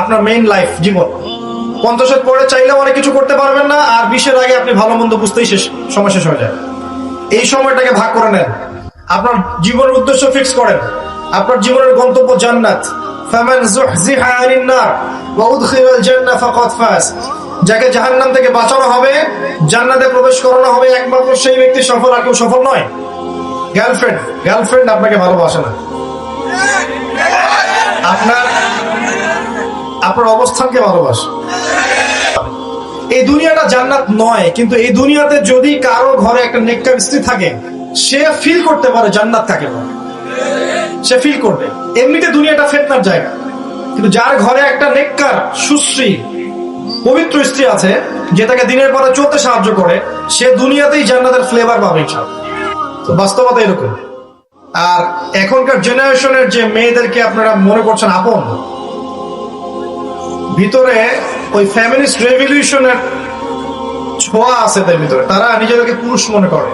আপনার main life, জীবন। 50-এর পরে চাইলেও অনেক কিছু করতে পারবেন না, আর 20-এর আগে আপনি ভালো মন্দ বুঝতেই সময় শেষ হয়ে যায়। এই সময়টাকে ভাগ করে নেন, আপনার জীবনের উদ্দেশ্য ফিক্স করেন। আপনার জীবনের গন্তব্য জান্নাত। ফামান যুহজিহা আনিন নার ওয়া উদখিলাল জান্নাহ ফাকাদ ফাজ। যাকে জাহান্নাম থেকে বাঁচানো হবে, জান্নাতে প্রবেশ করানো হবে, একমাত্র সেই ব্যক্তি সফল, আর কেউ সফল নয়। গার্লফ্রেন্ড আপনাকে ভালোবাসে না, আপনার অবস্থানকে ভালোবাসে। এই দুনিয়াটা জান্নাত নয়, কিন্তু এই দুনিয়াতে যদি কারো ঘরে একটা নেককার স্ত্রী থাকে, সে ফিল করতে পারে জান্নাত কাকে বলে। সে ফিল করবে। এমনিতে দুনিয়াটা ফিতনার জায়গা, কিন্তু যার ঘরে একটা নেককার, সুশ্রী, পবিত্র স্ত্রী আছে, যে তাকে দিনের পরে চলতে সাহায্য করে, সে দুনিয়াতেই জান্নাতের ফ্লেভার পাবে ইনশাআল্লাহ। তো বাস্তবতা এরকম। আর এখনকার জেনারেশনের যে মেয়েদেরকে আপনারা মনে করছেন আপন, ভিতরে ওই ফ্যামিলিস্ট রেভলিউশনের ছোঁয়া আছে তার ভিতরে। তারা নিজেদেরকে পুরুষ মনে করে।